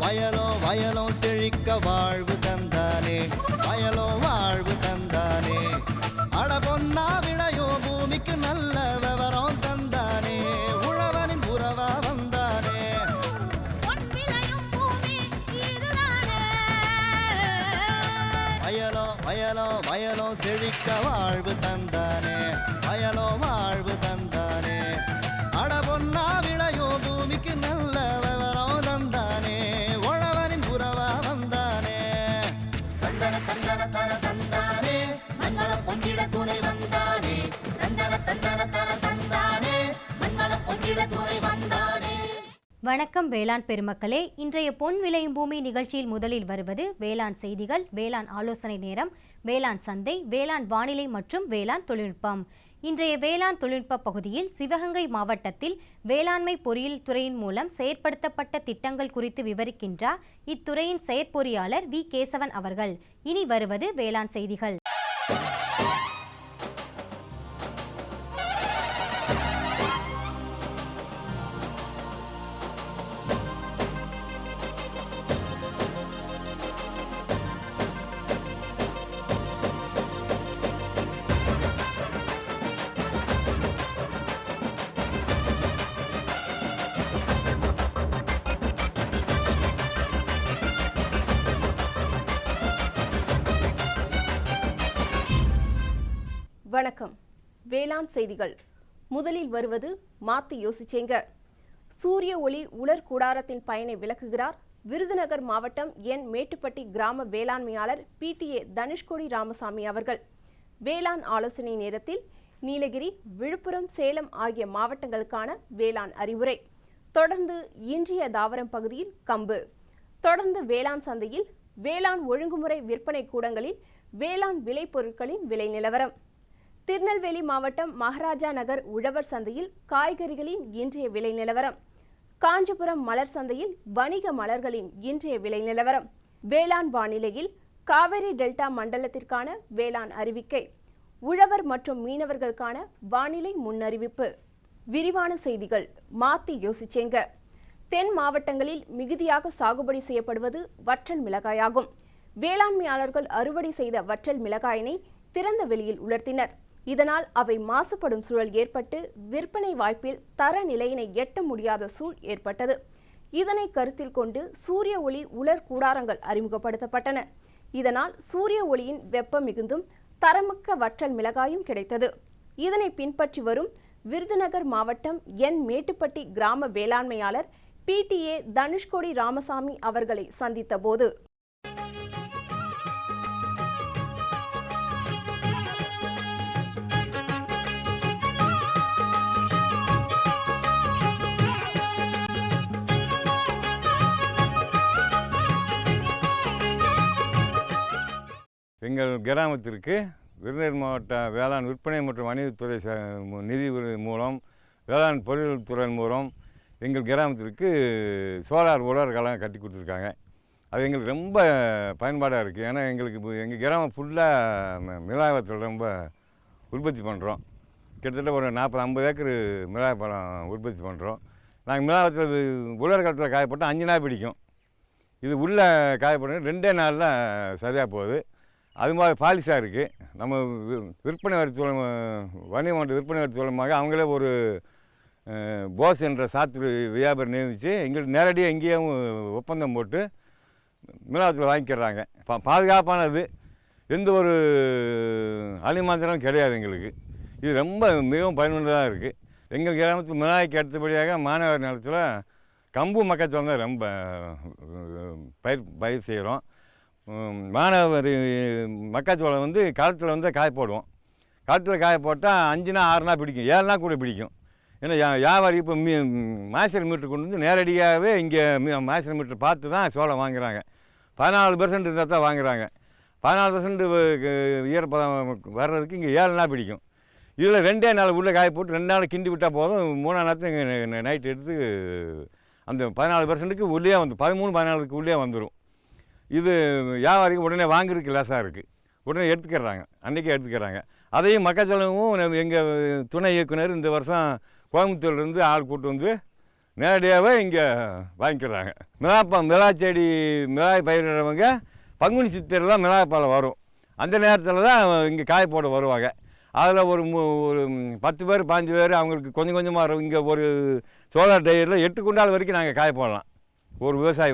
வயலோ செழிக்க வாழ்வு தந்தானே, வயலோ வாழ்வு தந்தானே. அட பொன்னா விளையோ பூமிக்கு நல்ல விவரம் தந்தானே, உழவனின் உறவா வந்தானே. வயலோ செழிக்க வாழ்வு தந்தானே, வயலோ வாழ்வு தந்தானே. அட பொன்னா விளையோ பூமிக்கு நல்ல விவரம் தந்தானே, உழவனின் உறவா வந்தானே. தந்தன தந்தன தர தந்தானே, மண்வள பொங்கிட துணை வந்தானே. தந்தன தந்தன தர தந்தானே, மண்வள பொங்கிட துணை வந்தானே. வணக்கம் வேளாண் பெருமக்களே, இன்றைய பொன் விளையும் பூமி நிகழ்ச்சியில் முதலில் வருவது வேளாண் செய்திகள், வேளாண் ஆலோசனை நேரம், வேளாண் சந்தை, வேளாண் வானிலை மற்றும் வேளாண் தொழில்நுட்பம். இன்றைய வேளாண் தொழில்நுட்ப பகுதியில் சிவகங்கை மாவட்டத்தில் வேளாண்மை பொறியியல் துறையின் மூலம் செயற்படுத்தப்பட்ட திட்டங்கள் குறித்து விவரிக்கின்றார் இத்துறையின் செயற்பொறியாளர் வி கேசவன் அவர்கள். இனி வருவது வேளாண் செய்திகள். வணக்கம். வேளாண் செய்திகள். முதலில் வருவது மாத்தி யோசிச்சேங்க. சூரிய ஒளி உலர் கூடாரத்தின் பயனை விளக்குகிறார் விருதுநகர் மாவட்டம் என் மேட்டுப்பட்டி கிராம வேளாண்மையாளர் PTA தனுஷ்கோடி ராமசாமி அவர்கள். வேளாண் ஆலோசனை நேரத்தில் நீலகிரி, விழுப்புரம், சேலம் ஆகிய மாவட்டங்களுக்கான வேளாண் அறிவுரை. தொடர்ந்து இன்றைய தாவரம் பகுதியில் கம்பு. தொடர்ந்து வேளாண் சந்தையில் வேளாண் ஒழுங்குமுறை விற்பனை கூடங்களில் வேளாண் விளைபொருட்களின் விலை நிலவரம். திருநெல்வேலி மாவட்டம் மகாராஜா நகர் உழவர் சந்தையில் காய்கறிகளின் இன்றைய விலை நிலவரம். காஞ்சிபுரம் மலர் சந்தையில் வணிக மலர்களின் இன்றைய விலை நிலவரம். வேளாண் வானிலையில் காவிரி டெல்டா மண்டலத்திற்கான வேளாண் அறிவிக்கை. உழவர் மற்றும் மீனவர்களுக்கான வானிலை முன்னறிவிப்பு. விரிவான செய்திகள். மாத்தி யோசிச்சேங்க. தென் மாவட்டங்களில் மிகுதியாக சாகுபடி செய்யப்படுவது வற்றல் மிளகாயாகும். வேளாண்மையாளர்கள் அறுவடை செய்த வற்றல் மிளகாயினை திறந்த வெளியில் உலர்த்தினர். இதனால் அவை மாசுபடும் சூழல் ஏற்பட்டு விற்பனை வாய்ப்பில் தர நிலையினை எட்ட முடியாத சூழ் ஏற்பட்டது. இதனை கருத்தில் கொண்டு சூரிய ஒளி உலர் கூடாரங்கள் அறிமுகப்படுத்தப்பட்டன. இதனால் சூரிய ஒளியின் வெப்பம் மிகுந்தும் தரமிக்க வற்றல் மிளகாயும் கிடைத்தது. இதனை பின்பற்றி வரும் விருதுநகர் மாவட்டம் என் மேட்டுப்பட்டி கிராம வேளாண்மையாளர் PTA தனுஷ்கோடி ராமசாமி அவர்களை சந்தித்த போது எங்கள் கிராமத்திற்கு விருதுநகர் மாவட்ட வேளாண் விற்பனை மற்றும் வணிகத்துறை நிதி மூலம் வேளாண் பொறியியல் துறை மூலம் எங்கள் கிராமத்திற்கு சோலார் உலர்களெல்லாம் கட்டி கொடுத்துருக்காங்க. அது எங்களுக்கு ரொம்ப பயன்பாடாக இருக்குது. ஏன்னா எங்களுக்கு எங்கள் கிராமம் ஃபுல்லாக மிளகாய் ரொம்ப உற்பத்தி பண்ணுறோம். கிட்டத்தட்ட ஒரு 40-50 ஏக்கர் மிளகாய் பழம் உற்பத்தி பண்ணுறோம். நாங்கள் மிளகாய் உலர் காலத்தில் காயப்பட்டால் 5 நாள் பிடிக்கும். இது உள்ளே காயப்பட 2 நாளில் சரியாக போகுது. அது மாதிரி பாலிசாக இருக்குது. நம்ம விற்பனை வரி வணிக மாவட்ட விற்பனை வரி மூலமாக அவங்களே ஒரு போஸ் என்ற சாத்து வியாபாரம் நியமித்து எங்களுக்கு நேரடியாக எங்கேயும் ஒப்பந்தம் போட்டு மிளகாத்தில் வாங்கிக்கிறாங்க. பாதுகாப்பானது, எந்த ஒரு அலிமாந்திரம் கிடையாது எங்களுக்கு. இது ரொம்ப மிகவும் பயனுள்ளதாக இருக்குது. எங்கள் கிராமத்தில் மிளகாய்க்கு அடுத்தபடியாக மாநகர நிலத்தில் கம்பு மக்காச்சோளம் தான் ரொம்ப பயிர் செய்கிறோம். மானவர் மக்காச்சோளம் களத்தில் காய போடுவோம். களத்தில் காய போட்டால் 5 நாள் 6 நாள் பிடிக்கும், 7 நாள் கூட பிடிக்கும். ஏன்னா வியாபாரி இப்போ மாய்ச்சல் மீட்டர் கொண்டு நேரடியாகவே இங்கே மாய்ச்சல் மீட்டர் பார்த்து தான் சோளம் வாங்குகிறாங்க. 14% இருந்தால் தான் வாங்குகிறாங்க. 14% ஈரப்பதம் வர்றதுக்கு இங்கே 7 நாள் பிடிக்கும். இதில் 2 நாள் உள்ளே காய போட்டு 2 நாள் கிண்டி விட்டால் போதும். 3ஆம் நாள் இங்கே நைட் எடுத்து அந்த 14%க்கு உள்ளே 13-14க்கு உள்ளே வந்துடும். இது வியாபாரிக்கு உடனே வாங்குறதுக்கு லேசாக இருக்குது. உடனே எடுத்துக்கிறாங்க, அன்றைக்கே எடுத்துக்கிறாங்க. அதையும் மக்காச்சோளமும் எங்கள் துணை இயக்குனர் இந்த வருஷம் கோயம்புத்தூர்லேருந்து ஆள் கூட்டு வந்து நேரடியாகவே இங்கே வாங்கிக்கிறாங்க. மிளகாய் செடி மிளகாய் பயிரிடுறவங்க பங்குனி சித்திரைலாம் மிளகாய் பழம் வரும். அந்த நேரத்தில் தான் இங்கே காய் போட வருவாங்க. அதில் ஒரு 10 பேர் 15 பேர் அவங்களுக்கு கொஞ்சம் கொஞ்சமாக இங்கே ஒரு சோலார் டயரில் 8 குண்டால் வரைக்கும் நாங்கள் காய போடலாம். ஒரு விவசாயி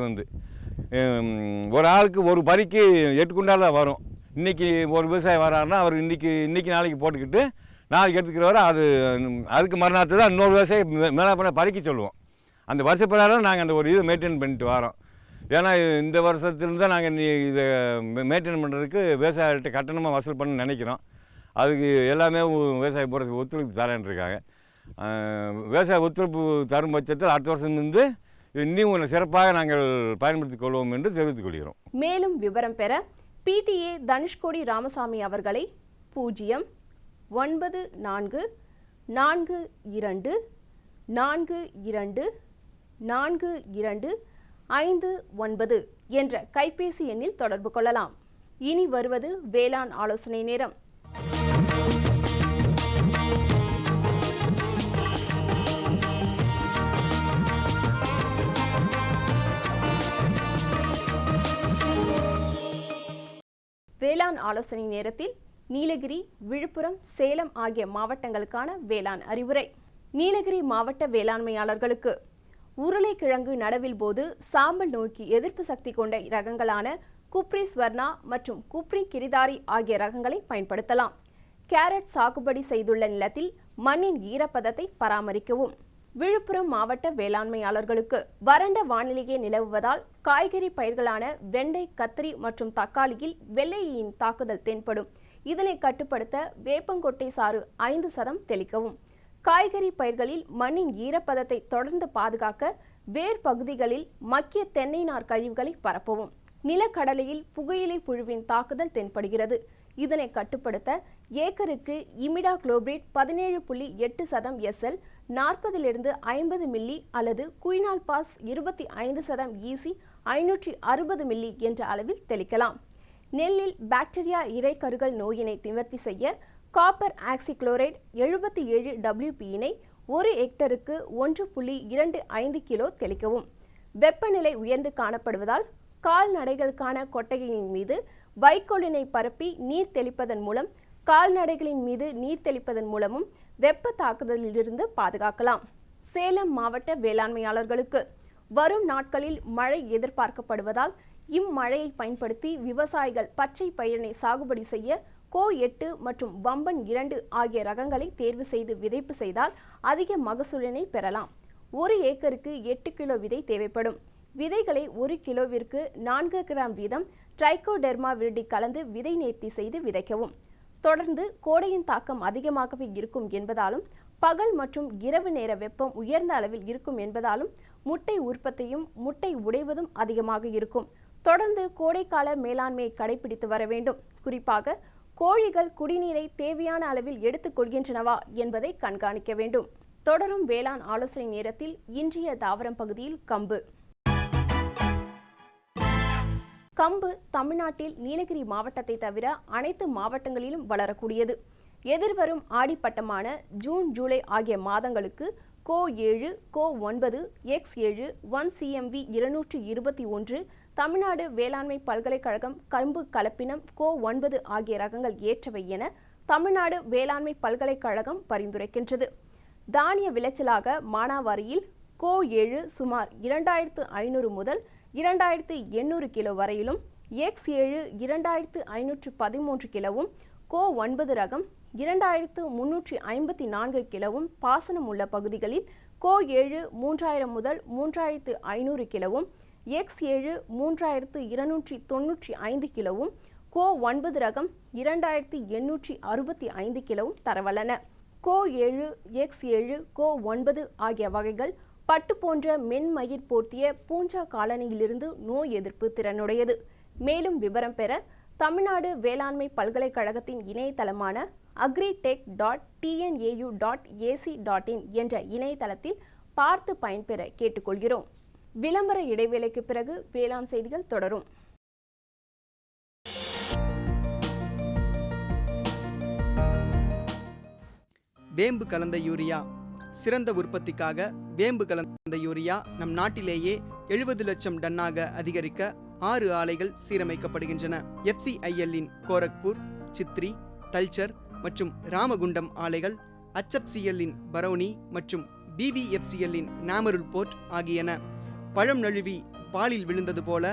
ஒரு ஆளுக்கு ஒரு பறிக்கு 8 குண்டால் தான் வரும். இன்றைக்கி ஒரு விவசாயி வராருன்னா அவர் இன்றைக்கி நாளைக்கு போட்டுக்கிட்டு நாளைக்கு எடுத்துக்கிறவரை அதுக்கு மறுநாள் தான் இன்னொரு விவசாயி மிளகாய் பண்ண பறிக்க சொல்லுவோம். அந்த வருஷப்பிரகாரம் நாங்கள் அந்த ஒரு இதை மெயின்டைன் பண்ணிட்டு வரோம். ஏன்னா இந்த வருஷத்துலேருந்து நாங்கள் இதை மெயின்டைன் பண்ணுறதுக்கு விவசாயிகிட்ட கட்டணமாக வசூல் பண்ண நினைக்கிறோம். அதுக்கு எல்லாமே விவசாய போகிறதுக்கு ஒத்துழைப்பு தரேன் இருக்காங்க. விவசாய ஒத்துழைப்பு தரும் பட்சத்தில் அடுத்த வருஷத்துலேருந்து இன்னும் சிறப்பாக நாங்கள் பயன்படுத்திக் கொள்வோம் என்று தெரிவித்துக் கொள்கிறோம். மேலும் விவரம் பெற PTA தனுஷ்கோடி ராமசாமி அவர்களை 09424224259 என்ற கைபேசி எண்ணில் தொடர்பு கொள்ளலாம். இனி வருவது வேளாண் ஆலோசனை நேரம். வேளாண் ஆலோசனை நேரத்தில் நீலகிரி, விழுப்புரம், சேலம் ஆகிய மாவட்டங்களுக்கான வேளாண் அறிவுரை. நீலகிரி மாவட்ட வேளாண்மையாளர்களுக்கு உருளைக்கிழங்கு நடவில் போது சாம்பல் நோய்க்கு எதிர்ப்பு சக்தி கொண்ட ரகங்களான குப்ரி ஸ்வர்ணா மற்றும் குப்ரி கிரிதாரி ஆகிய ரகங்களை பயன்படுத்தலாம். கேரட் சாகுபடி செய்துள்ள நிலத்தில் மண்ணின் ஈரப்பதத்தை பராமரிக்கவும். விழுப்புரம் மாவட்ட வேளாண்மையாளர்களுக்கு வறண்ட வானிலையே நிலவுவதால் காய்கறி பயிர்களான வெண்டை, கத்திரி மற்றும் தக்காளியில் வெள்ளையின் தாக்குதல் தென்படும். இதனை கட்டுப்படுத்த வேப்பங்கொட்டை சாறு 5% தெளிக்கவும். காய்கறி பயிர்களில் மண்ணின் ஈரப்பதத்தை தொடர்ந்து பாதுகாக்க வேர் பகுதிகளில் மக்கிய தென்னை நார் கழிவுகளை பரப்பவும். நிலக்கடலையில் புகையிலை புழுவின் தாக்குதல் தென்படுகிறது. இதனை கட்டுப்படுத்த ஏக்கருக்கு இமிடாக்ளோபிரிட் 17.8% SL 40-50 மில்லி அல்லது குயினால் பாஸ் 25% EC 560 மில்லி என்ற அளவில் தெளிக்கலாம். நெல்லில் பாக்டீரியா இரைக்கருகள் நோயினை நிவர்த்தி செய்ய காப்பர் ஆக்சிக்ளோரைடு 77 WP-னை 1 ஹெக்டருக்கு 1.25 கிலோ தெளிக்கவும். வெப்பநிலை உயர்ந்து காணப்படுவதால் கால்நடைகளுக்கான கொட்டகையின் மீது வைக்கோலினை பரப்பி நீர் தெளிப்பதன் மூலம் கால்நடைகளின் மீது நீர் தெளிப்பதன் மூலமும் வெப்ப தாக்குதலிலிருந்து பாதுகாக்கலாம். சேலம் மாவட்ட வேளாண்மையாளர்களுக்கு வரும் நாட்களில் மழை எதிர்பார்க்கப்படுவதால் இம்மழையை பயன்படுத்தி விவசாயிகள் பச்சை பயிரினை சாகுபடி செய்ய கோ 8 மற்றும் வம்பன் 2 ஆகிய ரகங்களை தேர்வு செய்து விதைப்பு செய்தால் அதிக மகசூலினை பெறலாம். 1 ஏக்கருக்கு 8 கிலோ விதை தேவைப்படும். விதைகளை 1 கிலோவிற்கு 4 கிராம் வீதம் ட்ரைகோடெர்மா விரிடி கலந்து விதை நேர்த்தி செய்து விதைக்கவும். தொடர்ந்து கோடையின் தாக்கம் அதிகமாகவே இருக்கும் என்பதாலும் பகல் மற்றும் இரவு நேர வெப்பம் உயர்ந்த அளவில் இருக்கும் என்பதாலும் முட்டை உற்பத்தியும் முட்டை உடைவதும் அதிகமாக இருக்கும். தொடர்ந்து கோடைக்கால மேலாண்மையை கடைபிடித்து வர வேண்டும். குறிப்பாக கோழிகள் குடிநீரை தேவையான அளவில் எடுத்துக் கொள்கின்றனவா என்பதை கண்காணிக்க வேண்டும். தொடரும் வேளாண் ஆலோசனை நேரத்தில் இன்றைய தாவரம் பகுதியில் கம்பு. கம்பு தமிழ்நாட்டில் நீலகிரி மாவட்டத்தை தவிர அனைத்து மாவட்டங்களிலும் வளரக்கூடியது. எதிர்வரும் ஆடிப்பட்டமான ஜூன், ஜூலை ஆகிய மாதங்களுக்கு கோ 7, கோ 9, X7, 1 CMV 221, தமிழ்நாடு வேளாண்மை பல்கலைக்கழகம் கரும்பு கலப்பினம் கோ 9 ஆகிய ரகங்கள் ஏற்றவை என தமிழ்நாடு வேளாண்மை பல்கலைக்கழகம் பரிந்துரைக்கின்றது. தானிய விளைச்சலாக மானாவாரியில் கோ 7 சுமார் 2500 முதல் 2800 கிலோ வரையிலும், X7 2513 கிலோவும், கோ 9 ரகம் 2354 கிலோவும், பாசனம் உள்ள பகுதிகளில் கோ 7 3000 முதல் 3500 கிலோவும், X7 3295 கிலோவும், கோ 9 ரகம் 2865 கிலோவும் தரவல்லன. கோ 7, X7, கோ 9 ஆகிய வகைகள் பட்டு போன்ற மென்மயிர் போர்த்திய பூஞ்சா காலனியிலிருந்து நோய் எதிர்ப்பு திறனுடையது. மேலும் விவரம் பெற தமிழ்நாடு வேளாண்மை பல்கலைக்கழகத்தின் இணையதளமான agritech.tnau.ac.in என்ற இணையதளத்தில் பார்த்து பயன்பெற கேட்டுக்கொள்கிறோம். விளம்பர இடைவேளைக்கு பிறகு வேளாண் செய்திகள் தொடரும். வேம்பு கலந்த யூரியா சிறந்த உற்பத்திக்காக வேம்பு கலந்த யூரியா நம் நாட்டிலேயே 70 லட்சம் டன்னாக அதிகரிக்க 6 ஆலைகள் சீரமைக்கப்படுகின்றன. FCIL-இன் கோரக்பூர், சித்ரி, தல்சர் மற்றும் ராமகுண்டம் ஆலைகள், HFCL-இன் பரௌனி மற்றும் BVFCL-இன் நாமருல் போர்ட் ஆகியன. பழம் நழுவி பாலில் விழுந்தது போல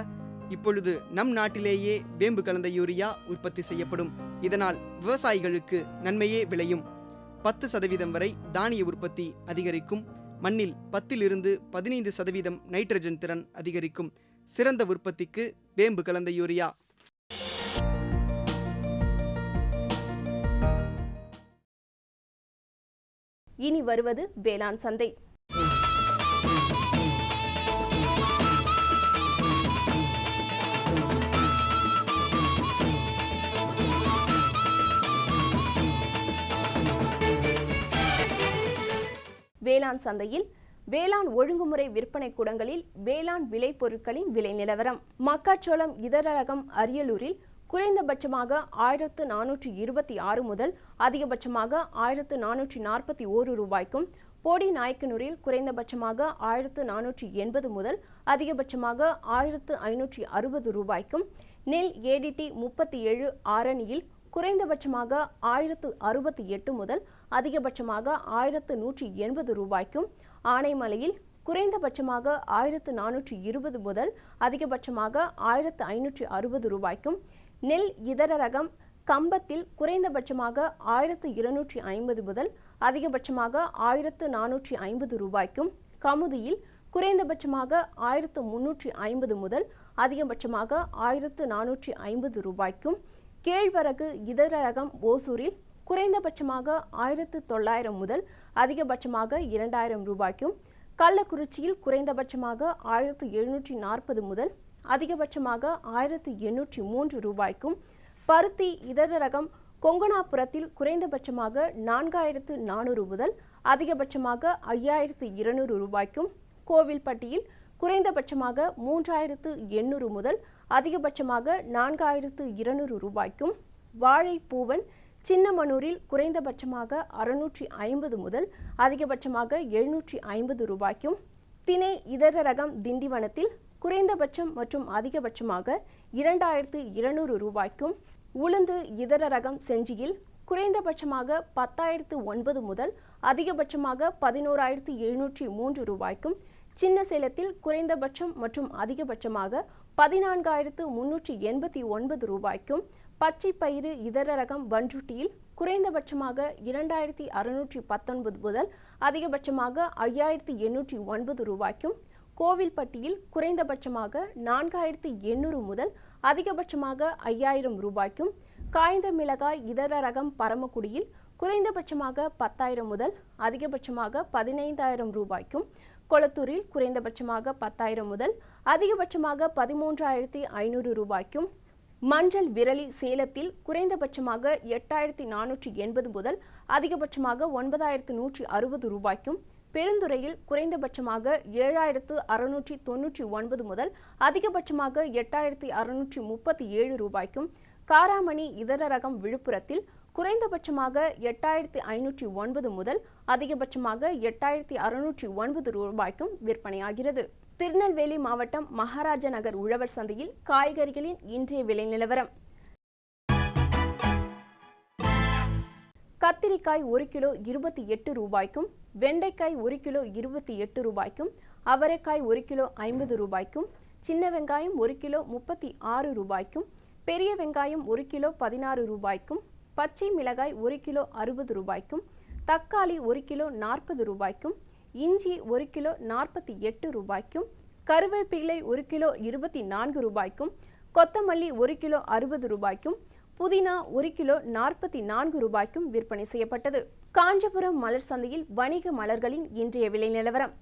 இப்பொழுது நம் நாட்டிலேயே வேம்பு கலந்த யூரியா உற்பத்தி செய்யப்படும். இதனால் விவசாயிகளுக்கு நன்மையே விளையும். 10% வரை தானிய உற்பத்தி அதிகரிக்கும். மண்ணில் 10 - 15% நைட்ரஜன் திறன் அதிகரிக்கும். சிறந்த உற்பத்திக்கு வேம்பு கலந்த யூரியா. இனி வருவது வேளாண் சந்தை. வேளாண் சந்தையில் வேளாண் ஒழுங்குமுறை விற்பனை கூடங்களில் வேளாண் விளைபொருட்களின் விலை நிலவரம். மக்காச்சோளம் இதர ரகம் அரியலூரில் குறைந்தபட்சமாக 1426 முதல் அதிகபட்சமாக 1441 ரூபாய்க்கும், போடி நாயக்கனூரில் குறைந்தபட்சமாக 1480 முதல் அதிகபட்சமாக 1560 ரூபாய்க்கும், நெல் ADT 37 ஆரணியில் குறைந்தபட்சமாக 1068 முதல் அதிகபட்சமாக 1180 ரூபாய்க்கும், ஆனைமலையில் குறைந்தபட்சமாக 1420 முதல் அதிகபட்சமாக 1560 ரூபாய்க்கும், நெல் இதர ரகம் கம்பத்தில் குறைந்தபட்சமாக 1250 முதல் அதிகபட்சமாக 1450 ரூபாய்க்கும், கமுதியில் குறைந்தபட்சமாக 1350 முதல் அதிகபட்சமாக 1450 ரூபாய்க்கும், கேழ்வரகு இதர ரகம் ஓசூரில் குறைந்தபட்சமாக 1900 முதல் அதிகபட்சமாக 2000 ரூபாய்க்கும், கள்ளக்குறிச்சியில் குறைந்தபட்சமாக 1740 முதல் அதிகபட்சமாக 1803 ரூபாய்க்கும், பருத்தி இதர ரகம் கொங்கணாபுரத்தில் குறைந்தபட்சமாக 4400 முதல் அதிகபட்சமாக 5200 ரூபாய்க்கும், கோவில்பட்டியில் குறைந்தபட்சமாக 3800 முதல் அதிகபட்சமாக 4200 ரூபாய்க்கும், வாழைப்பூவன் சின்னமனூரில் குறைந்தபட்சமாக 650 முதல் அதிகபட்சமாக 750 ரூபாய்க்கும், திணை இதர ரகம் திண்டிவனத்தில் குறைந்தபட்சம் மற்றும் அதிகபட்சமாக 2200 ரூபாய்க்கும், உளுந்து இதர ரகம் செஞ்சியில் குறைந்தபட்சமாக 10,009 முதல் அதிகபட்சமாக 11,703 ரூபாய்க்கும், சின்ன சேலத்தில் குறைந்தபட்சம் மற்றும் அதிகபட்சமாக 14,389 ரூபாய்க்கும், பச்சை பயிறு இதர ரகம் பன்ருட்டியில் குறைந்தபட்சமாக 2,619 முதல் அதிகபட்சமாக 5,809 ரூபாய்க்கும், கோவில்பட்டியில் குறைந்தபட்சமாக 4,800 முதல் அதிகபட்சமாக 5,000 ரூபாய்க்கும், காய்ந்த மிளகாய் இதர ரகம் பரமக்குடியில் குறைந்தபட்சமாக 10,000 முதல் அதிகபட்சமாக 15,000 ரூபாய்க்கும், கொளத்தூரில் குறைந்தபட்சமாக 10,000 முதல் அதிகபட்சமாக 13,500 ரூபாய்க்கும், மஞ்சள் விரலி சேலத்தில் குறைந்தபட்சமாக 8,480 முதல் அதிகபட்சமாக 9,160 ரூபாய்க்கும், பெருந்துறையில் குறைந்தபட்சமாக 7,699 முதல் அதிகபட்சமாக 8,637 ரூபாய்க்கும், காராமணி இதர ரகம் விழுப்புரத்தில் குறைந்தபட்சமாக 8,509 முதல் அதிகபட்சமாக 8,609 ரூபாய்க்கும் விற்பனையாகிறது. திருநெல்வேலி மாவட்டம் மகாராஜா நகர் உழவர் சந்தையில் காய்கறிகளின் இன்றைய விலை நிலவரம். கத்திரிக்காய் 1 கிலோ 28 ரூபாய்க்கும், வெண்டைக்காய் 1 கிலோ 28 ரூபாய்க்கும், அவரைக்காய் 1 கிலோ 50 ரூபாய்க்கும், சின்ன வெங்காயம் 1 கிலோ 36 ரூபாய்க்கும், பெரிய வெங்காயம் 1 கிலோ 16 ரூபாய்க்கும், பச்சை மிளகாய் 1 கிலோ 60 ரூபாய்க்கும், தக்காளி 1 கிலோ 40 ரூபாய்க்கும், இஞ்சி 1 கிலோ 48 ரூபாய்க்கும், கருவேப்பிலை 1 கிலோ 24 ரூபாய்க்கும், கொத்தமல்லி 1 கிலோ 60 ரூபாய்க்கும், புதினா 1 கிலோ 44 ரூபாய்க்கும் விற்பனை செய்யப்பட்டது. காஞ்சிபுரம் மலர் சந்தையில் வணிக மலர்களின் இன்றைய விலை நிலவரம்.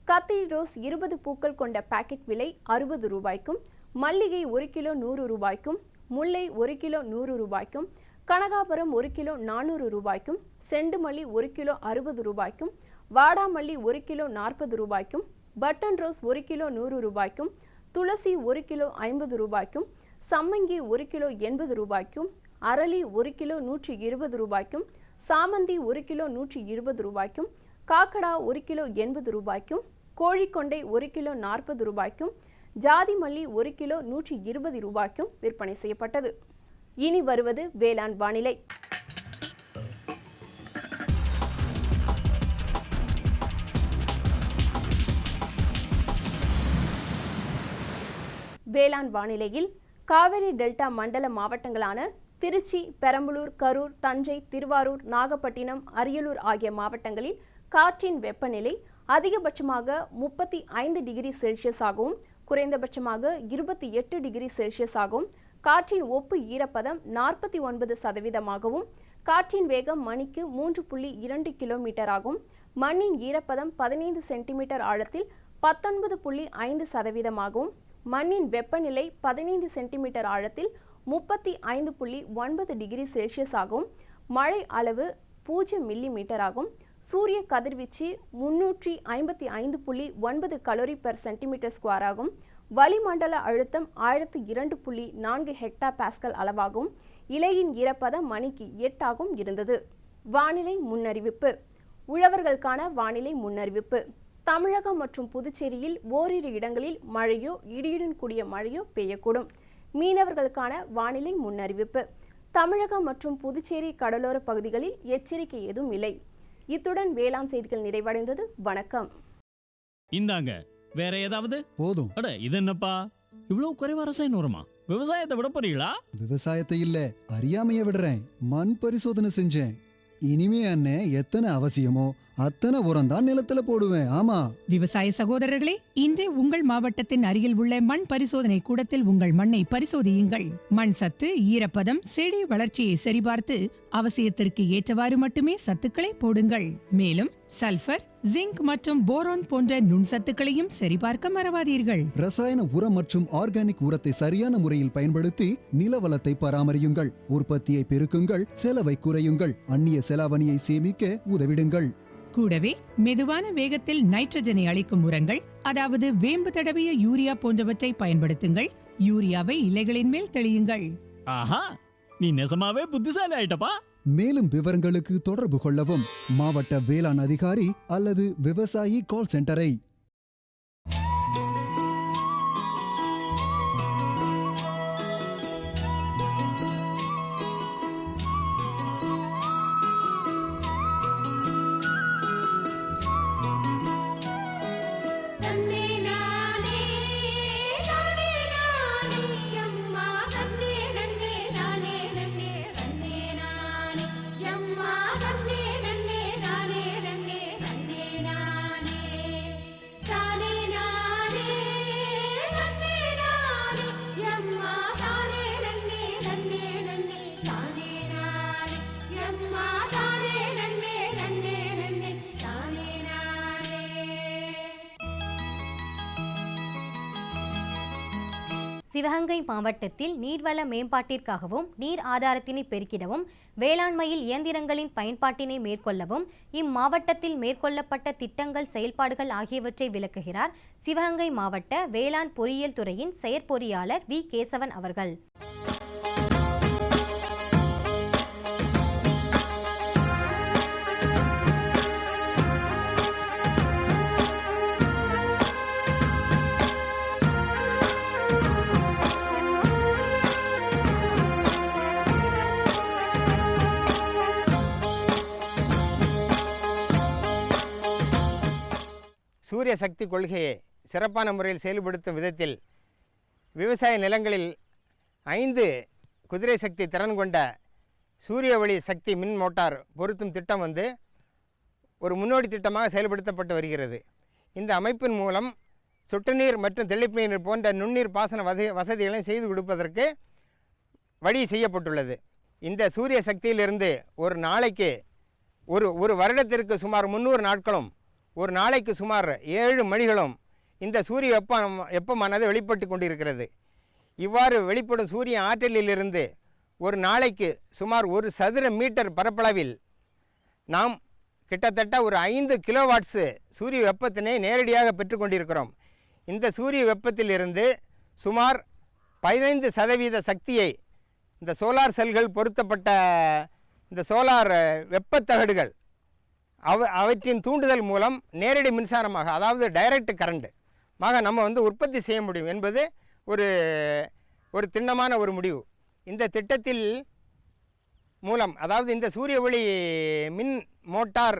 கத்திரி ரோஸ் 20 பூக்கள் கொண்ட பாக்கெட் விலை 60 ரூபாய்க்கும், மல்லிகை 1 கிலோ 100 ரூபாய்க்கும், முல்லை 1 கிலோ 100 ரூபாய்க்கும், கனகாபுரம் 1 கிலோ 400 ரூபாய்க்கும், செண்டுமல்லி 1 கிலோ 60 ரூபாய்க்கும், வாடாமல்லி 1 கிலோ 40 ரூபாய்க்கும், பட்டன் ரோஸ் 1 கிலோ 100 ரூபாய்க்கும், துளசி 1 கிலோ 50 ரூபாய்க்கும், சம்மங்கி 1 கிலோ 80 ரூபாய்க்கும், அரளி 1 கிலோ 120 ரூபாய்க்கும், சாமந்தி 1 கிலோ 120 ரூபாய்க்கும், காக்கடா 1 கிலோ 80 ரூபாய்க்கும், கோழிக்கொண்டை 1 கிலோ 40 ரூபாய்க்கும், ஜாதி மல்லி 1 கிலோ 120 ரூபாய்க்கும் விற்பனை செய்யப்பட்டது. இனி வருவது வேளாண் வானிலை. வேளாண் வானிலையில் காவிரி டெல்டா மண்டல மாவட்டங்களான திருச்சி, பெரம்பலூர், கரூர், தஞ்சை, திருவாரூர், நாகப்பட்டினம், அரியலூர் ஆகிய மாவட்டங்களில் காற்றின் வெப்பநிலை அதிகபட்சமாக 35 டிகிரி செல்சியஸாகவும் குறைந்தபட்சமாக 28 டிகிரி செல்சியஸாகவும், காற்றின் ஒப்பு ஈரப்பதம் 49%ஆகவும், காற்றின் வேகம் மணிக்கு 3.2 கிலோமீட்டராகவும், மண்ணின் ஈரப்பதம் 15 சென்டிமீட்டர் ஆழத்தில் 19.5%ஆகவும், மண்ணின் வெப்பநிலை 15 சென்டிமீட்டர் ஆழத்தில் 35.9 டிகிரி செல்சியஸாகவும், மழை அளவு 0 மில்லிமீட்டராகவும், சூரிய கதிர்வீச்சு 355.9 கலோரி பெர் சென்டிமீட்டர் ஸ்கொயராகவும், வளிமண்டல அழுத்தம் 1002.4 ஹெக்டா பாஸ்கல் அளவாகவும், இலையின் ஈரப்பதம் மணிக்கு 8 ஆகவும் இருந்தது. வானிலை முன்னறிவிப்பு. உழவர்களுக்கான வானிலை முன்னறிவிப்பு. தமிழகம் மற்றும் புதுச்சேரியில் ஓரிரு இடங்களில் மழையோ இடியுடன் கூடிய மழையோ பெய்யக்கூடும். மீனவர்களுக்கான வானிலை முன்னறிவிப்பு. தமிழகம் மற்றும் புதுச்சேரி கடலோர பகுதிகளில் எச்சரிக்கை எதுவும் இல்லை. இத்துடன் வேளாண் செய்திகள் நிறைவடைந்தது. வணக்கம். இந்தாங்க வேற ஏதாவது போதும். அட இது என்னப்பா இவ்வளவு குறைவா ரசாயன உரமா? விவசாயத்தை விட போறீங்களா? விவசாயத்தை இல்ல, அறியாமைய விடுறேன். மண் பரிசோதனை செஞ்சேன். இனிமே அண்ணே எத்தனை அவசியமோ அத்தனை உரம் தான் நிலத்துல போடுவேன். ஆமா விவசாய சகோதரர்களே, இன்றே உங்கள் மாவட்டத்தின் அருகில் உள்ள மண் பரிசோதனை கூடத்தில் உங்கள் மண்ணை பரிசோதியுங்கள். மண் சத்து, ஈரப்பதம், செடி வளர்ச்சியை சரிபார்த்து அவசியத்திற்கு ஏற்றவாறு மட்டுமே சத்துக்களை போடுங்கள். மேலும் சல்பர், ஜிங்க் மற்றும் போரான் போன்ற நுண்சத்துக்களையும் சரிபார்க்க மறவாதீர்கள். ரசாயன உரம் மற்றும் ஆர்கானிக் உரத்தை சரியான முறையில் பயன்படுத்தி நிலவளத்தை பராமரியுங்கள். உற்பத்தியை பெருக்குங்கள், செலவை குறையுங்கள், அந்நிய செலாவணியை சேமிக்க உதவிடுங்கள். கூடவே மெதுவான வேகத்தில் நைட்ரஜனை அளிக்கும் உரங்கள், அதாவது வேம்பு தடவிய யூரியா போன்றவற்றை பயன்படுத்துங்கள். யூரியாவை இலைகளின் மேல் தெளியுங்கள். ஆஹா, நீ நெசமாவே புத்திசாலி ஆயிட்டப்பா. மேலும் விவரங்களுக்கு தொடர்பு கொள்ளவும் மாவட்ட வேளாண் அதிகாரி அல்லது விவசாயி கால் சென்டரை. சிவகங்கை மாவட்டத்தில் நீர்வள மேம்பாட்டிற்காகவும் நீர் ஆதாரத்தினை பெருக்கிடவும் வேளாண்மையில் இயந்திரங்களின் பயன்பாட்டினை மேற்கொள்ளவும் இம்மாவட்டத்தில் மேற்கொள்ளப்பட்ட திட்டங்கள், செயல்பாடுகள் ஆகியவற்றை விளக்குகிறார் சிவகங்கை மாவட்ட வேளாண் பொறியியல் துறையின் செயற்பொறியாளர் வி. கேசவன் அவர்கள். சூரிய சக்தி கொள்கையை சிறப்பான முறையில் செயல்படுத்தும் விதத்தில் விவசாய நிலங்களில் 5 குதிரை சக்தி திறன் கொண்ட சூரிய ஒளி சக்தி மின் மோட்டார் பொருத்தும் திட்டம் ஒரு முன்னோடி திட்டமாக செயல்படுத்தப்பட்டு வருகிறது. இந்த அமைப்பின் மூலம் சொட்டு நீர் மற்றும் தெளிப்பு நீர் போன்ற நுண்ணீர் பாசன வசதிகளையும் செய்து கொடுப்பதற்கு வழி செய்யப்பட்டுள்ளது. இந்த சூரிய சக்தியிலிருந்து ஒரு நாளைக்கு ஒரு வருடத்திற்கு சுமார் 300 நாட்களும் ஒரு நாளைக்கு சுமார் 7 மணிகளும் இந்த சூரிய வெப்பமானது வெளிப்பட்டு கொண்டிருக்கிறது. இவ்வாறு வெளிப்படும் சூரிய ஆற்றலிலிருந்து ஒரு நாளைக்கு சுமார் 1 சதுர மீட்டர் பரப்பளவில் நாம் கிட்டத்தட்ட ஒரு 5 கிலோவாட்ஸு சூரிய வெப்பத்தினை நேரடியாக பெற்றுக்கொண்டிருக்கிறோம். இந்த சூரிய வெப்பத்திலிருந்து சுமார் 15% சக்தியை இந்த சோலார் செல்கள் பொருத்தப்பட்ட இந்த சோலார் வெப்பத்தகடுகள் அவற்றின் தூண்டுதல் மூலம் நேரடி மின்சாரமாக, அதாவது டைரக்ட் கரண்ட் நம்ம வந்து உற்பத்தி செய்ய முடியும் என்பது ஒரு திண்ணமான ஒரு முடிவு. இந்த திட்டத்தில் மூலம், அதாவது இந்த சூரிய ஒளி மின் மோட்டார்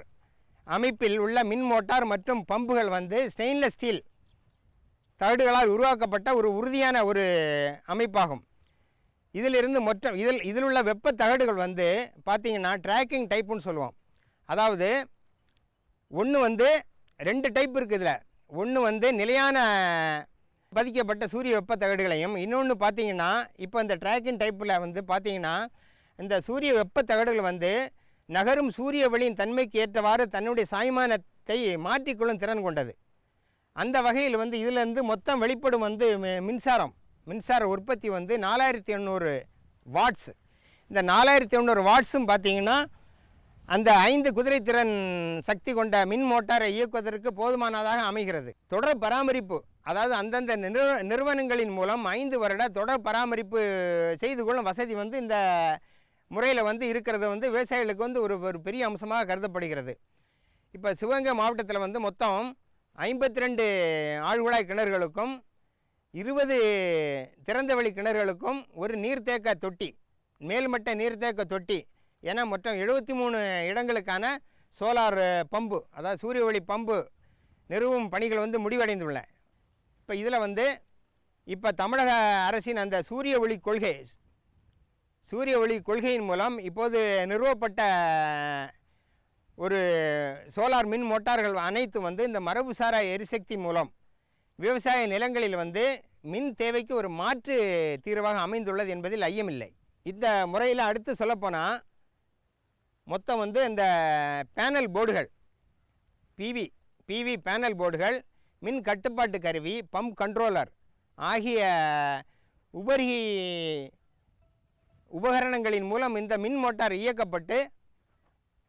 அமைப்பில் உள்ள மின் மோட்டார் மற்றும் பம்புகள் வந்து ஸ்டெயின்லெஸ் ஸ்டீல் தகடுகளால் உருவாக்கப்பட்ட ஒரு உறுதியான ஒரு அமைப்பாகும். இதிலிருந்து இதில் உள்ள வெப்ப தகடுகள் வந்து பார்த்திங்கன்னா ட்ராக்கிங் டைப்புன்னு சொல்லுவோம். அதாவது ஒன்று வந்து 2 டைப் இருக்குது. இதில் ஒன்று வந்து நிலையான பதிக்கப்பட்ட சூரிய வெப்ப தகடுகளையும், இன்னொன்று பார்த்திங்கன்னா இப்போ இந்த ட்ராக்கிங் டைப்பில் வந்து பார்த்திங்கன்னா இந்த சூரிய வெப்ப தகடுகள் வந்து நகரும் சூரிய ஒளியின் தன்மைக்கு ஏற்றவாறு தன்னுடைய சாய்மானத்தை மாற்றிக்கொள்ளும் திறன் கொண்டது. அந்த வகையில் வந்து இதிலேருந்து மொத்தம் வெளிப்படும் வந்து மின்சார உற்பத்தி வந்து 4800 வாட்ஸ். இந்த 4800 வாட்ஸும் பார்த்திங்கன்னா அந்த 5 குதிரைத்திறன் சக்தி கொண்ட மின் மோட்டாரை இயக்குவதற்கு போதுமானதாக அமைகிறது. தொடர் பராமரிப்பு, அதாவது அந்தந்த நிறுவனங்களின் மூலம் 5 வருட தொடர் பராமரிப்பு செய்து கொள்ளும் வசதி வந்து இந்த முறையில் வந்து இருக்கிறது வந்து விவசாயிகளுக்கு வந்து ஒரு பெரிய அம்சமாக கருதப்படுகிறது. இப்போ சிவகங்கை மாவட்டத்தில் வந்து மொத்தம் 52 ஆழ்குழாய் கிணறுகளுக்கும் 20 திறந்தவெளி கிணறுகளுக்கும் ஒரு நீர்த்தேக்க தொட்டி, மேல்மட்ட நீர்த்தேக்க தொட்டி என மொத்தம் 73 இடங்களுக்கான சோலார் பம்பு, அதாவது சூரிய ஒளி பம்பு நிறுவும் பணிகள் வந்து முடிவடைந்துள்ள. இப்போ இதில் வந்து இப்போ தமிழக அரசின் அந்த சூரிய ஒளி கொள்கையின் மூலம் இப்போது நிறுவப்பட்ட ஒரு சோலார் மின் மோட்டார்கள் அனைத்தும் வந்து இந்த மரபுசாரா எரிசக்தி மூலம் விவசாய நிலங்களில் வந்து மின் தேவைக்கு ஒரு மாற்று தீர்வாக அமைந்துள்ளது என்பதில் ஐயமில்லை. இந்த முறையில் அடுத்து சொல்லப்போனால் மொத்தம் வந்து இந்த பேனல் போர்டுகள், பிவி பேனல் போர்டுகள், மின் கட்டுப்பாட்டு கருவி, பம்ப் கண்ட்ரோலர் ஆகிய உபகரணங்களின் மூலம் இந்த மின் மோட்டார் இயக்கப்பட்டு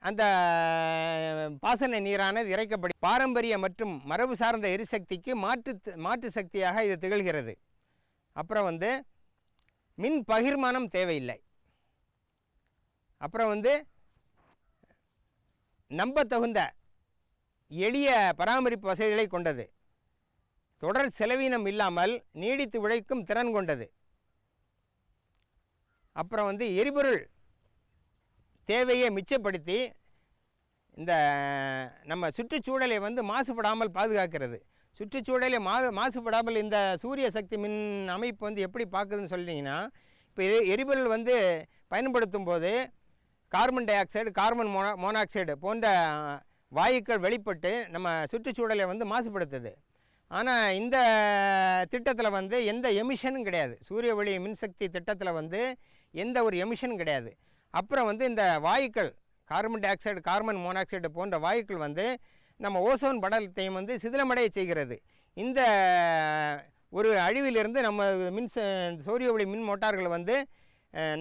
அந்த பாசன நீரானது இறைக்கப்படும். பாரம்பரிய மற்றும் மரபு சார்ந்த எரிசக்திக்கு மாற்று சக்தியாக இது திகழ்கிறது. அப்புறம் வந்து மின் பகிர்மானம் தேவையில்லை. அப்புறம் வந்து நம்பத்தகுந்த எளிய பராமரிப்பு வசதிகளை கொண்டது, தொடர் செலவீனம் இல்லாமல் நீடித்து உழைக்கும் திறன் கொண்டது. அப்புறம் வந்து எரிபொருள் தேவையை மிச்சப்படுத்தி இந்த நம்ம சுற்றுச்சூழலை வந்து மாசுபடாமல் பாதுகாக்கிறது. சுற்றுச்சூழலை மாசுபடாமல் இந்த சூரிய சக்தி மின் அமைப்பு வந்து எப்படி பார்க்குதுன்னு சொல்லிட்டிங்கன்னா, இப்போ எரிபொருள் வந்து பயன்படுத்தும் போது carbon di oxide, carbon monoxide போன்ற வாயுக்கள் வெளிப்பட்டு நம்ம சுற்றுச்சூழலை வந்து மாசுபடுத்துது. ஆனால் இந்த திட்டத்தில் வந்து எந்த எமிஷனும் கிடையாது. சூரிய ஒளி மின்சக்தி திட்டத்தில் வந்து எந்த ஒரு எமிஷனும் கிடையாது. அப்புறம் வந்து இந்த வாயுக்கள் carbon di oxide, carbon monoxide போன்ற வாயுக்கள் வந்து நம்ம ஓசோன் படலத்தையும் வந்து சிதிலமடைய செய்கிறது. இந்த ஒரு அழிவிலிருந்து நம்ம சூரிய ஒளி மின் மோட்டார்கள் வந்து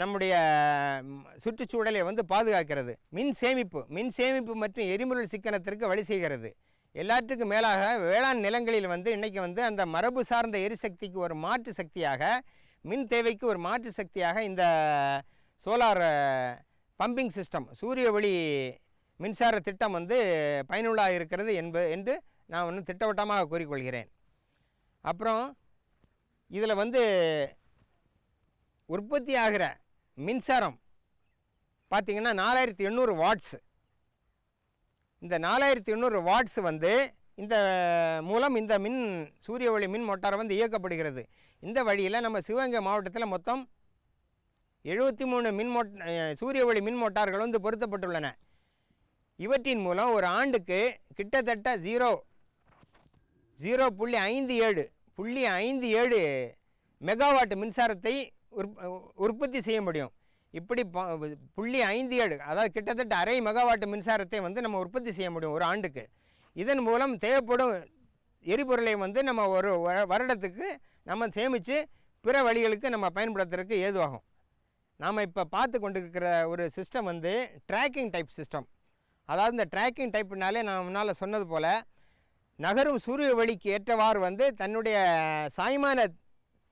நம்முடைய சுற்றுச்சூழலை வந்து பாதுகாக்கிறது. மின் சேமிப்பு மற்றும் எரிபொருள் சிக்கனத்திற்கு வழி செய்கிறது. எல்லாத்துக்கும் மேலாக வேளாண் நிலங்களில் வந்து இன்றைக்கி வந்து அந்த மரபு சார்ந்த எரிசக்திக்கு ஒரு மாற்று சக்தியாக, மின் தேவைக்கு ஒரு மாற்று சக்தியாக இந்த சோலார் பம்பிங் சிஸ்டம், சூரிய ஒளி மின்சார திட்டம் வந்து பயனுள்ளாக இருக்கிறது என்று நான் வந்து திட்டவட்டமாக கூறிக்கொள்கிறேன். அப்புறம் இதில் வந்து உற்பத்தி ஆகிற மின்சாரம் பார்த்திங்கன்னா 4800 வாட்ஸ். இந்த 4800 வாட்ஸ் வந்து இந்த மூலம் இந்த சூரிய ஒளி மின் மோட்டார் வந்து இயக்கப்படுகிறது. இந்த வழியில் நம்ம சிவகங்கை மாவட்டத்தில் மொத்தம் 73 சூரிய ஒளி மின் மோட்டார்கள் வந்து பொருத்தப்பட்டுள்ளன. இவற்றின் மூலம் ஒரு ஆண்டுக்கு கிட்டத்தட்ட 0.57 மெகாவாட் மின்சாரத்தை உற்பத்தி செய்ய முடியும். இப்படி 0.57, அதாவது கிட்டத்தட்ட 1/2 மெகாவாட் மின்சாரத்தை வந்து நம்ம உற்பத்தி செய்ய முடியும் ஒரு ஆண்டுக்கு. இதன் மூலம் தேவைப்படும் எரிபொருளை வந்து நம்ம ஒரு வருடத்துக்கு நம்ம சேமித்து பிற வழிகளுக்கு நம்ம பயன்படுத்துறதுக்கு ஏதுவாகும். நாம் இப்போ பார்த்து கொண்டிருக்கிற ஒரு சிஸ்டம் வந்து ட்ராக்கிங் டைப் சிஸ்டம். அதாவது இந்த ட்ராக்கிங் டைப்புனாலே நான் முன்னால் சொன்னது போல் நகரும் சூரிய ஒளிக்கு ஏற்றவாறு வந்து தன்னுடைய சாய்மான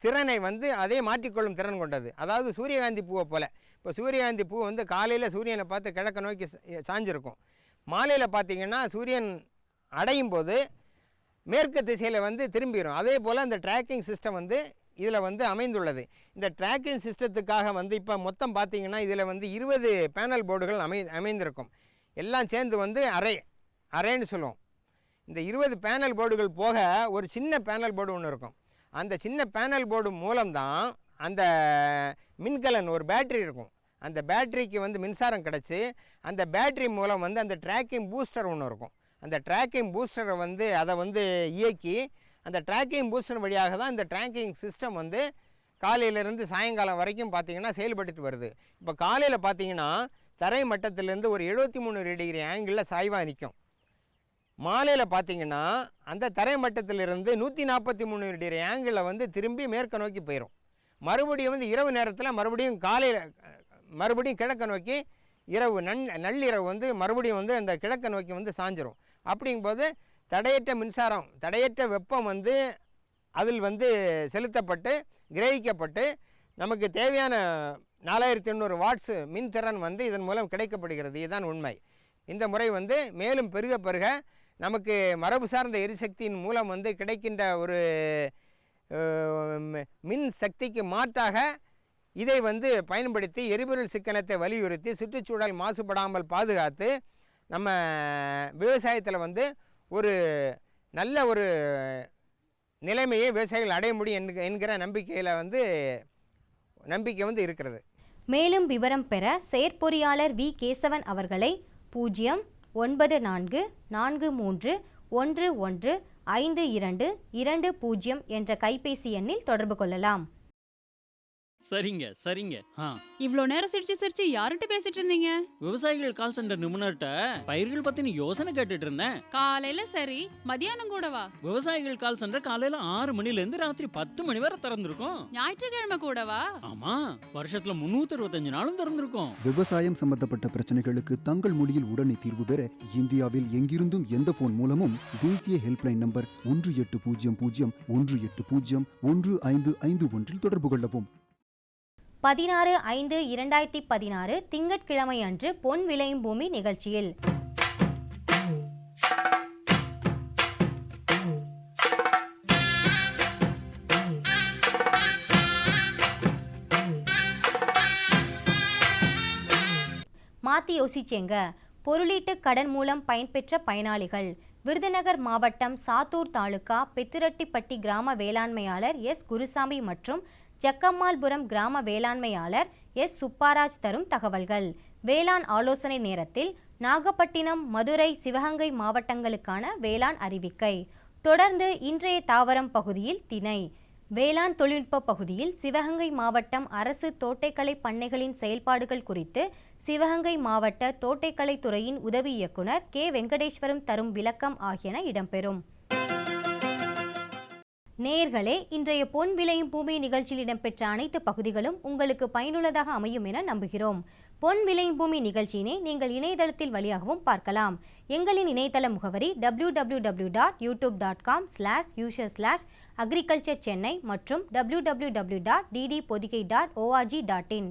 திறனை வந்து அதே மாற்றிக்கொள்ளும் திறன் கொண்டது. அதாவது சூரியகாந்தி பூவை போல் இப்போ சூரியகாந்தி பூ வந்து காலையில் சூரியனை பார்த்து கிழக்க நோக்கி சாஞ்சிருக்கும். மாலையில் பார்த்திங்கன்னா சூரியன் அடையும் போது மேற்கு திசையில் வந்து திரும்பிடும். அதே போல் இந்த ட்ராக்கிங் சிஸ்டம் வந்து இதில் வந்து அமைந்துள்ளது. இந்த ட்ராக்கிங் சிஸ்டத்துக்காக வந்து இப்போ மொத்தம் பார்த்திங்கன்னா இதில் வந்து 20 பேனல் போர்டுகள் அமைந்திருக்கும். எல்லாம் சேர்ந்து வந்து அரேன்னு சொல்லுவோம். இந்த 20 பேனல் போர்டுகள் போக ஒரு சின்ன பேனல் போர்டு ஒன்று இருக்கும். அந்த சின்ன பேனல் போர்டு மூலம்தான் அந்த மின்கலன் ஒரு பேட்ரி இருக்கும். அந்த பேட்டரிக்கு வந்து மின்சாரம் கிடச்சி அந்த பேட்ரி மூலம் வந்து அந்த ட்ராக்கிங் பூஸ்டர் ஒன்று இருக்கும். அந்த ட்ராக்கிங் பூஸ்டரை வந்து அதை வந்து இயக்கி அந்த ட்ராக்கிங் பூஸ்டர் வழியாக தான் இந்த ட்ராக்கிங் சிஸ்டம் வந்து காலையிலேருந்து சாயங்காலம் வரைக்கும் பார்த்திங்கன்னா செயல்பட்டு வருது. இப்போ காலையில் பார்த்திங்கன்னா தரை மட்டத்திலேருந்து ஒரு 73 டிகிரி ஆங்கிளில் சாய்வாக நிற்கும். மாலையில் பார்த்திங்கன்னா அந்த தரை மட்டத்திலிருந்து 143 டிகிரி ஆங்கிளில் வந்து திரும்பி மேற்க நோக்கி போயிடும். மறுபடியும் வந்து இரவு நேரத்தில் மறுபடியும் கிழக்க நோக்கி இரவு நள்ளிரவு வந்து மறுபடியும் வந்து அந்த கிழக்க நோக்கி வந்து சாஞ்சிரும். அப்படிங்கும்போது தடையற்ற மின்சாரம், தடையற்ற வெப்பம் வந்து அதில் வந்து செலுத்தப்பட்டு கிரகிக்கப்பட்டு நமக்கு தேவையான 4800 வாட்ஸ் மின்திறன் வந்து இதன் மூலம் கிடைக்கப்படுகிறது. இதுதான் உண்மை. இந்த முறை வந்து மேலும் பெருக பெருக நமக்கு மரபு சார்ந்த எரிசக்தியின் மூலம் வந்து கிடைக்கின்ற ஒரு மின் சக்திக்கு மாற்றாக இதை வந்து பயன்படுத்தி எரிபொருள் சிக்கனத்தை வலியுறுத்தி சுற்றுச்சூழல் மாசுபடாமல் பாதுகாத்து நம்ம விவசாயத்தில் வந்து ஒரு நல்ல ஒரு நிலைமையை விவசாயிகள் அடைய முடியும் என்கிற நம்பிக்கை வந்து இருக்கிறது. மேலும் விவரம் பெற செயற்பொறியாளர் வி. கேசவன் அவர்களை 09443115220 என்ற கைபேசி எண்ணில் தொடர்பு கொள்ளலாம். சரிங்க. இவ்ளோ நேரம் சிரிச்சு யார்கிட்ட பேசிட்டு இருந்தீங்க? விவசாயிகள் கால் சென்டர் நிபுணர்கிட்ட பயிர்கள் பத்தின யோசனை கேட்டுட்டு இருந்தேன். காலையில சரி, மதியானம் கூடவா? விவசாயிகள் கால் சென்டர் காலையில 6 மணில இருந்து ராத்திரி 10 மணி வரை திறந்திருக்கும். ஞாயிற்றுக்கிழமை கூடவா? ஆமா, வருஷத்துல 365 நாளும் திறந்திருக்கும். விவசாயம் சம்பந்தப்பட்ட பிரச்சனைகளுக்கு தங்கள் மொழியில் உடனே தீர்வு பெற இந்தியாவில் எங்கிருந்தும் எந்த போன் மூலமும் தேசிய ஹெல்ப்லைன் நம்பர் 1800-180-1551 தொடர்பு கொள்ளவும். 16/5/2016 திங்கட்கிழமை அன்று பொன் விளையும் பூமி நிகழ்ச்சியில் மாத்தி யோசிச்சேங்க. பொருளீட்டு கடன் மூலம் பயன்பெற்ற பயனாளிகள். விருதுநகர் மாவட்டம் சாத்தூர் தாலுகா பெத்திரட்டிப்பட்டி கிராம வேளாண்மையாளர் எஸ். குருசாமி மற்றும் ஜக்கம்மாள்புரம் கிராம வேளாண்மையாளர் எஸ். சுப்பாராஜ் தரும் தகவல்கள். வேளாண் ஆலோசனை நேரத்தில் நாகப்பட்டினம், மதுரை, சிவகங்கை மாவட்டங்களுக்கான வேளாண் அறிவிக்கை. தொடர்ந்து இன்றைய தாவரம் பகுதியில் திணை. வேளாண் தொழில்நுட்ப பகுதியில் சிவகங்கை மாவட்டம் அரசு தோட்டக்கலை பண்ணைகளின் செயல்பாடுகள் குறித்து சிவகங்கை மாவட்ட தோட்டக்கலை துறையின் உதவி இயக்குனர் கே. வெங்கடேஸ்வரம் தரும் விளக்கம் ஆகியன இடம்பெறும். நேயர்களே, இன்றைய பொன் விளையும் பூமி நிகழ்ச்சியில் இடம்பெற்ற அனைத்து பகுதிகளும் உங்களுக்கு பயனுள்ளதாக அமையும் என நம்புகிறோம். பொன் விளையும் பூமி நிகழ்ச்சியினை நீங்கள் இணையதளத்தில் வழியாகவும் பார்க்கலாம். எங்களின் இணையதள முகவரி www.youtube.com/user/agriculture மற்றும் www.ddpodikai.org.in.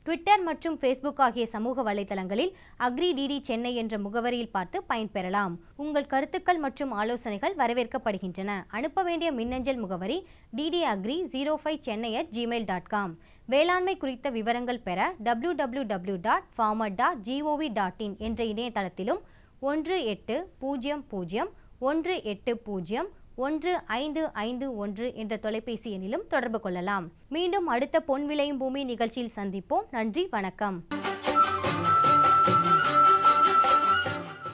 ட்விட்டர் மற்றும் ஃபேஸ்புக் ஆகிய சமூக வலைதளங்களில் அக்ரி சென்னை என்ற முகவரியில் பார்த்து பயன்பெறலாம். உங்கள் கருத்துக்கள் மற்றும் ஆலோசனைகள் வரவேற்கப்படுகின்றன. அனுப்ப வேண்டிய மின்னஞ்சல் முகவரி ddagri05chennai@gmail.com. வேளாண்மை குறித்த விவரங்கள் பெற www.farmer.gov.in என்ற இணையதளத்திலும் 1801801551 என்ற தொலைபேசி எண்ணிலும் தொடர்பு கொள்ளலாம். மீண்டும் அடுத்த பொன் விளையும் பூமி நிகழ்ச்சியில் சந்திப்போம். நன்றி, வணக்கம்.